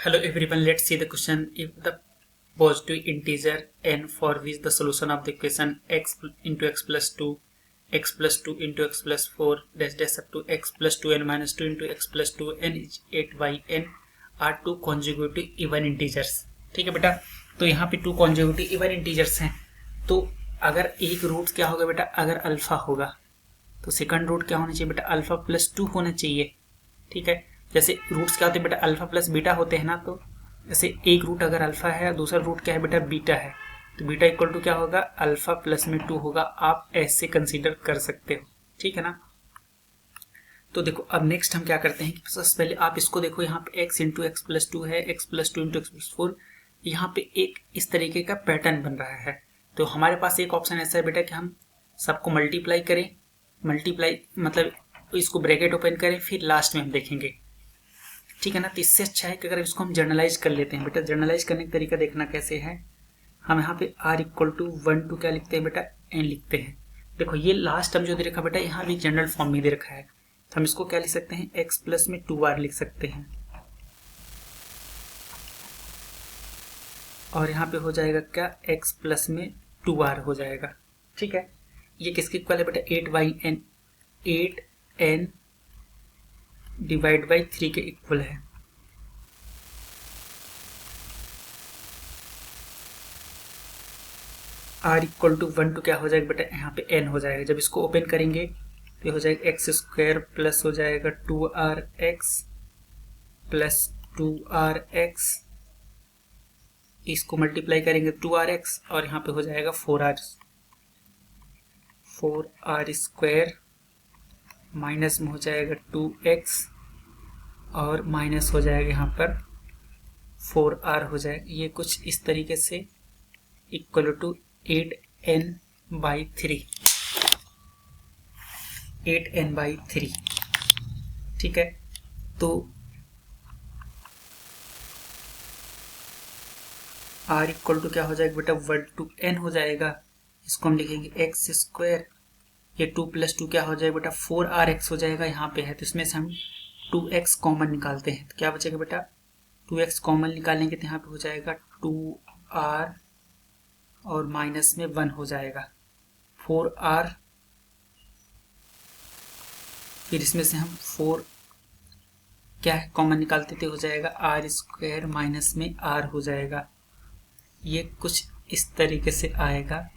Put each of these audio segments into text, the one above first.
Hello everyone, let's see the question. If the positive integer n for which the solution of the equation x into x plus 2, x plus 2 into x plus 4 dash dash up to x plus 2n minus 2 into x plus 2n is 8 by n are two consecutive even integers. ठीक है बेटा, तो यहाँ पे to consecutive even integers हैं. तो अगर एक रूट क्या होगा बेटा, अगर अल्फा होगा तो सेकंड रूट क्या होना चाहिए बेटा, अल्फा प्लस 2 होना चाहिए. ठीक है, जैसे रूट्स क्या होते हैं बेटा, अल्फा प्लस बीटा होते हैं ना. तो जैसे एक रूट अगर अल्फा है, दूसरा रूट क्या है बेटा, बीटा है, तो बीटा इक्वल टू क्या होगा, अल्फा प्लस में 2 होगा. आप ऐसे कंसीडर कर सकते हो. ठीक है ना. तो देखो अब नेक्स्ट हम क्या करते हैं कि सबसे पहले आप इसको देखो, यहाँ पे x इंटू एक्स प्लस 2 है, x plus 2 into x plus 4. यहाँ पे एक इस तरीके का पैटर्न बन रहा है. तो हमारे पास एक ऑप्शन ऐसा है बेटा कि हम सबको मल्टीप्लाई करें. मल्टीप्लाई मतलब इसको ब्रैकेट ओपन करें, फिर लास्ट में हम देखेंगे. ठीक है ना. तो इससे अच्छा है कि अगर इसको हम जर्नलाइज कर लेते हैं बेटा. जर्नलाइज करने का तरीका देखना कैसे है. हम यहाँ पे r इक्वल टू 1 टू क्या लिखते हैं बेटा, n लिखते हैं. देखो ये लास्ट टर्म जो दे रखा बेटा, यहाँ भी जनरल फॉर्म में दे रखा है, तो हम इसको क्या लिख सकते हैं, x प्लस में 2r लिख सकते हैं. और यहाँ पे हो जाएगा क्या, x प्लस में 2r हो जाएगा. ठीक है, ये किसके इक्वल है बेटा, 8n डिवाइड बाई 3 के इक्वल है. r इक्वल टू 1 टू क्या हो जाएगा बेटा, यहाँ पे n हो जाएगा. जब इसको ओपन करेंगे तो ये हो जाएगा एक्स स्क्वायर प्लस हो जाएगा 2rx प्लस 2rx. इसको मल्टीप्लाई करेंगे 2rx और यहाँ पे हो जाएगा 4r स्क्वायर माइनस में हो जाएगा 2x और माइनस हो जाएगा यहाँ पर 4r हो जाएगा. ये कुछ इस तरीके से इक्वल टू 8n बाई 3. ठीक है, तो r इक्वल टू क्या हो जाएगा बेटा, 1 टू n हो जाएगा. इसको हम लिखेंगे एक्स स्क्वायर, ये 2 प्लस 2 क्या हो जाएगा बेटा, 4rx हो जाएगा. यहाँ पे है तो इसमें से हम 2x कॉमन निकालते हैं, तो क्या बचेगा बेटा, 2x कॉमन निकालेंगे तो यहाँ पे हो जाएगा 2r और माइनस में 1 हो जाएगा 4r. फिर इसमें से हम 4 क्या है कॉमन निकालते थे, हो जाएगा r स्क्वायर माइनस में r हो जाएगा. ये कुछ इस तरीके से आएगा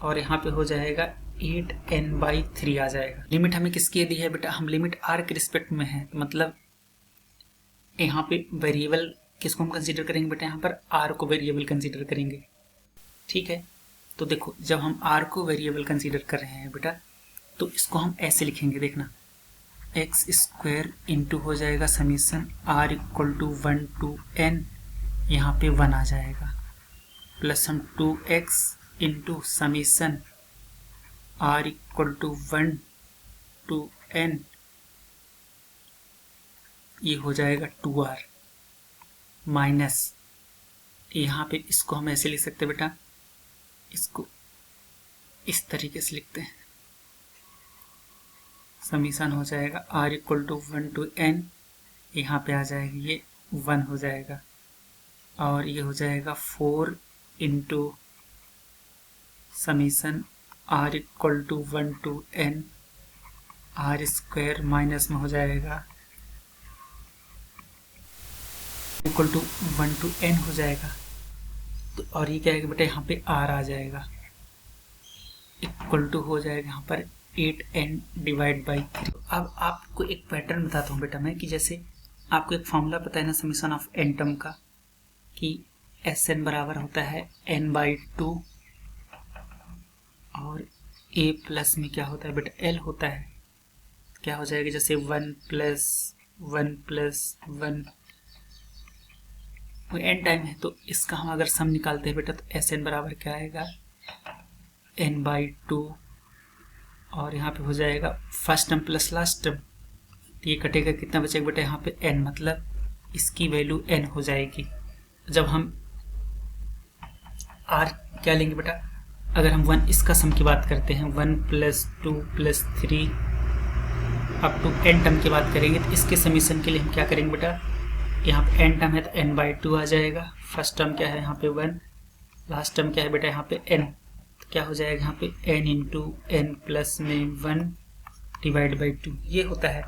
और यहाँ पे हो जाएगा 8n बाई 3 आ जाएगा. लिमिट हमें किसकी दी है बेटा, हम लिमिट r के रिस्पेक्ट में है, मतलब यहाँ पे वेरिएबल किसको हम कंसीडर करेंगे बेटा, यहाँ पर r को वेरिएबल कंसीडर करेंगे. ठीक है, तो देखो जब हम r को वेरिएबल कंसीडर कर रहे हैं बेटा, तो इसको हम ऐसे लिखेंगे, देखना एक्स स्क्वायर इंटू हो जाएगा summation r equal to 1 to n, यहाँ पे 1 आ जाएगा, प्लस हम 2x into summation r equal to 1 to n, ये हो जाएगा 2r माइनस, यहाँ पे इसको हम ऐसे लिख सकते हैं बेटा, इसको इस तरीके से लिखते हैं, समीशन हो जाएगा r equal to 1 to n, यहाँ पे आ जाएगा ये 1 हो जाएगा, और ये हो जाएगा 4 into summation r equal to 1 to n, r square minus में हो जाएगा इक्वल टू 1 टू n हो जाएगा. तो और ये क्या है बेटा, यहाँ पे r आ जाएगा, इक्वल टू हो जाएगा यहाँ पर 8n डिवाइड बाई 3. अब आपको एक पैटर्न बताता हूँ बेटा मैं, कि जैसे आपको एक फॉर्मूला पता है ना समीशन ऑफ n टर्म का, कि Sn बराबर होता है n बाई 2 और a प्लस में क्या होता है बेटा, l होता है. क्या हो जाएगा, जैसे 1 प्लस 1 प्लस 1 वो n टाइम है, तो इसका हम अगर सम निकालते हैं बेटा, तो Sn बराबर क्या आएगा, n बाई 2 और यहाँ पे हो जाएगा first term plus last term, तो ये कटेगा, कितना बचेगा बेटा, यहाँ पे n, मतलब इसकी वैल्यू n हो जाएगी. जब हम r क्या लेंगे बेटा, अगर हम 1 इसका सम की बात करते हैं, 1 plus 2 plus 3 up to n term की बात करेंगे, तो इसके समीशन के लिए हम क्या करेंगे बेटा, यहाँ पे n टर्म है तो n/2 आ जाएगा। फर्स्ट टर्म क्या है यहाँ पे 1, लास्ट टर्म क्या है बेटा यहाँ पे n, तो क्या हो जाएगा यहाँ पे n इंटू n प्लस में 1 डिवाइड बाई 2 ये होता है।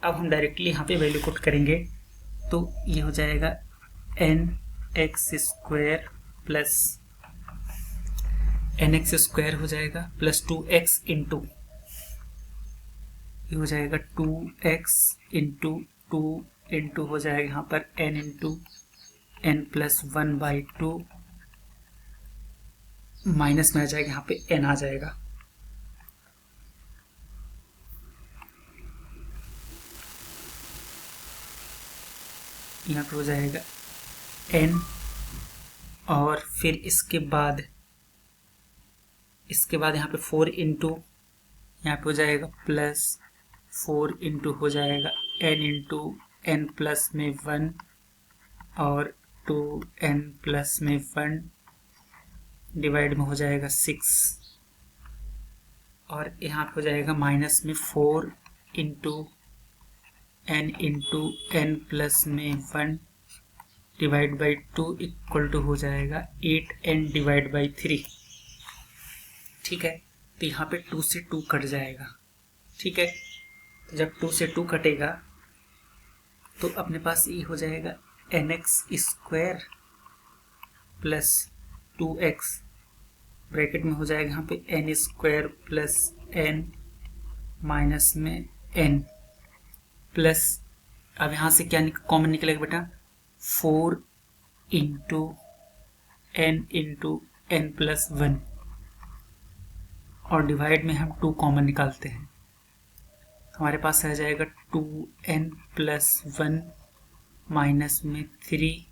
अब हम डायरेक्टली यहाँ पे वैल्यू पुट करेंगे तो ये हो जाएगा nx² प्लस nx² हो जाएगा प्लस 2x इंटू ये हो जाएगा 2x इंटू 2 इंटू हो जाएगा यहाँ पर n into n plus 1/2 minus में आ जाएगा यहाँ पे n आ जाएगा। यहाँ पे हो जाएगा n और फिर इसके बाद यहाँ पे 4 इंटू यहाँ पे हो जाएगा प्लस 4 इंटू हो जाएगा n इंटू n प्लस में 1 और 2n प्लस में 1 डिवाइड में हो जाएगा 6 और यहाँ पे हो जाएगा माइनस में 4 इंटू n प्लस में 1 डिवाइड बाई 2 इक्वल टू हो जाएगा 8n डिवाइड बाई 3। ठीक है, तो यहाँ पे 2 से 2 कट जाएगा। ठीक है, तो जब 2 से 2 कटेगा तो अपने पास ये हो जाएगा nx² प्लस 2x ब्रैकेट में हो जाएगा यहाँ पे n² प्लस n माइनस में n प्लस अब यहाँ से क्या कॉमन निकलेगा बेटा 4 इंटू n प्लस 1 और डिवाइड में हम 2 कॉमन निकालते हैं, हमारे पास आ जाएगा 2n प्लस 1 माइनस में 3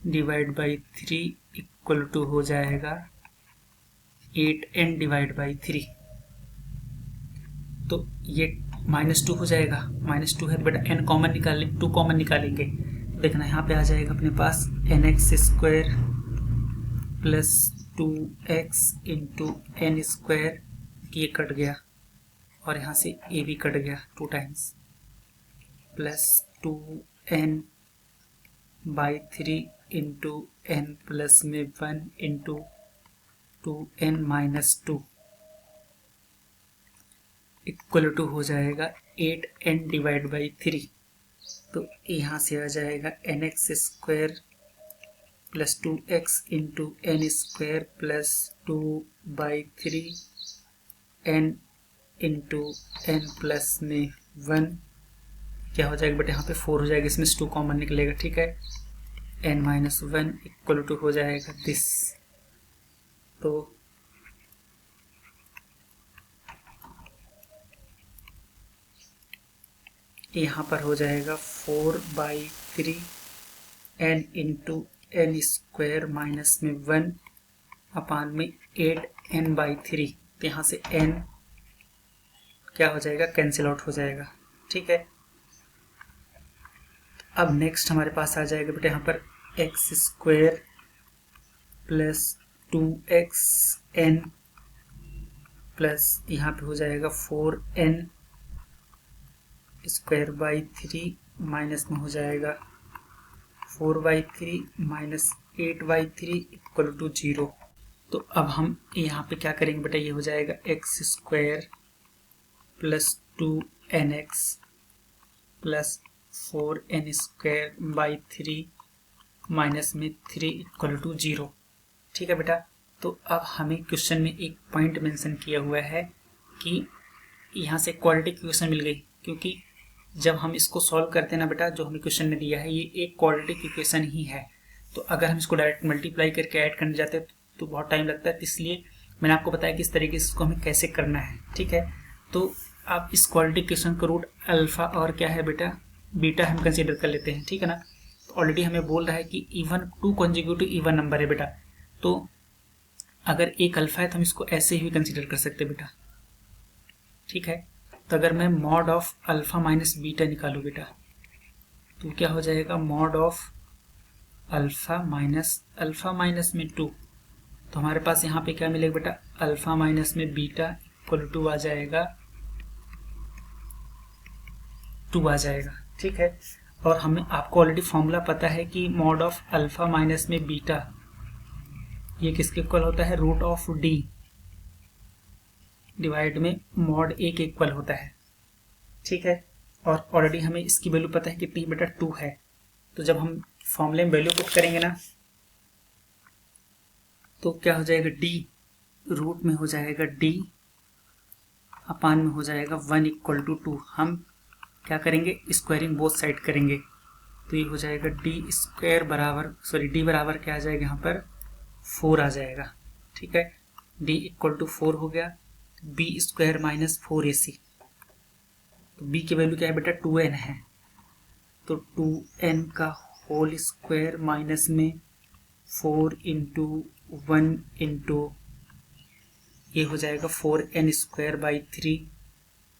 डिवाइड बाई 3 इक्वल टू हो जाएगा 8n डिवाइड बाई 3। तो ये -2 हो जाएगा, -2 है तो बेटा n कॉमन निकालें, 2 कॉमन निकालेंगे, देखना यहाँ पे आ जाएगा अपने पास nx² plus 2x into n² ये कट गया और यहाँ से a भी कट गया 2 times plus 2n by 3 into n plus में 1 into 2n minus 2 equal to हो जाएगा 8n डिवाइड बाई 3। तो यहाँ से आ जाएगा nx² plus 2x into n² plus 2/3 n into n plus में 1 क्या हो जाएगा बेटा यहाँ पे 4 हो जाएगा, इसमें से 2 कॉमन निकलेगा। ठीक है, n माइनस 1 इक्वल टू हो जाएगा दिस। तो यहाँ पर हो जाएगा 4/3 n इंटू n² माइनस में 1 अपान में 8n/3। तो यहाँ से n क्या हो जाएगा, कैंसिल आउट हो जाएगा। ठीक है, अब नेक्स्ट हमारे पास आ जाएगा बेटा यहाँ पर x² प्लस 2xn प्लस यहाँ पे हो जाएगा 4n² बाई 3 माइनस में हो जाएगा 4/3 माइनस 8/3 इक्वल टू 0। तो अब हम यहाँ पे क्या करेंगे बेटा, ये हो जाएगा x² plus 2nx plus 4n² by 3 minus में 3 इक्वल टू 0। ठीक है बेटा, तो अब हमें क्वेश्चन में एक पॉइंट मेंशन किया हुआ है कि यहाँ से क्वाड्रेटिक इक्वेशन मिल गई, क्योंकि जब हम इसको सॉल्व करते हैं ना बेटा, जो हमें क्वेश्चन में दिया है ये एक क्वाड्रेटिक इक्वेशन ही है। तो अगर हम इसको डायरेक्ट मल्टीप्लाई करके ऐड करने जाते हैं तो बहुत टाइम लगता है, इसलिए मैंने आपको बताया कि इस तरीके से इसको हमें कैसे करना है। ठीक है, तो आप इस क्वाड्रेटिक इक्वेशन का रूट अल्फा और क्या है बेटा बीटा हम कंसीडर कर लेते हैं। ठीक है ना, तो ऑलरेडी हमें बोल रहा है कि इवन 2 कॉन्जिक्यूटिव इवन नंबर है बेटा, तो अगर एक अल्फा है तो हम इसको ऐसे ही कंसीडर कर सकते हैं बेटा। ठीक है, तो अगर मैं mod of alpha minus beta निकालूँ बेटा तो क्या हो जाएगा, मॉड ऑफ अल्फा माइनस में 2, तो हमारे पास यहाँ पे क्या मिलेगा बेटा, अल्फा माइनस में बीटा इक्वल टू आ जाएगा 2 आ जाएगा। ठीक है, और हमें आपको ऑलरेडी फॉर्मूला पता है कि मॉड ऑफ अल्फा माइनस में बीटा ये किसके इक्वल होता है, रूट ऑफ डी डिवाइड में मॉड ए के इक्वल होता है। ठीक है, और ऑलरेडी हमें इसकी वैल्यू पता है कितनी बेटा 2 है। तो जब हम फॉर्मूले में वैल्यू पुट करेंगे ना तो क्या हो जाएगा, डी रूट में हो जाएगा डी अपान में हो जाएगा 1 इक्वल टू 2। हम क्या करेंगे, स्क्वायरिंग बोथ साइड करेंगे तो ये हो जाएगा डी स्क्वायर बराबर डी बराबर क्या आ जाएगा यहाँ पर 4 आ जाएगा। ठीक है, डी इक्वल टू 4 हो गया, बी स्क्वायर माइनस 4ac। तो b की वैल्यू क्या है बेटा 2n है, तो 2n का होल स्क्वायर माइनस में 4 इंटू 1 इंटू ये हो जाएगा 4n square by 3,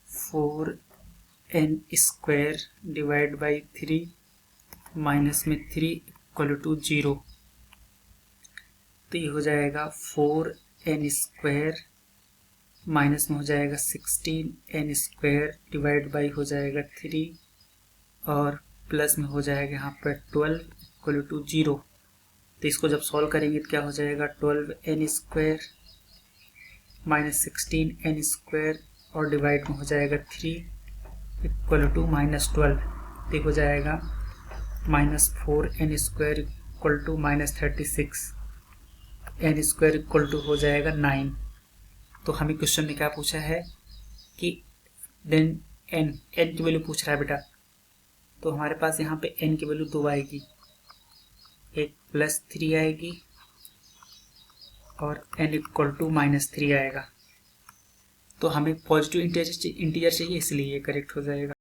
4n square divide by 3 minus में 3 इक्वल टू 0। तो ये हो जाएगा 4n स्क्वायर माइनस में हो जाएगा 16n स्क्वायर डिवाइड बाई हो जाएगा 3 और प्लस में हो जाएगा यहाँ पर 12 इक्वल टू 0। तो इसको जब सॉल्व करेंगे तो क्या हो जाएगा 12n square minus 16n square और डिवाइड में हो जाएगा 3 इक्वल टू माइनस 12। तो हो जाएगा minus 4n square equal to minus 36, n square equal to हो जाएगा 9। तो हमें क्वेश्चन में क्या पूछा है कि देन n की वैल्यू पूछ रहा है बेटा। तो हमारे पास यहाँ पे n की वैल्यू 2 आएगी, एक प्लस 3 आएगी और n इक्वल टू माइनस 3 आएगा। तो हमें पॉजिटिव इंटीजर चाहिए इसलिए ये करेक्ट हो जाएगा।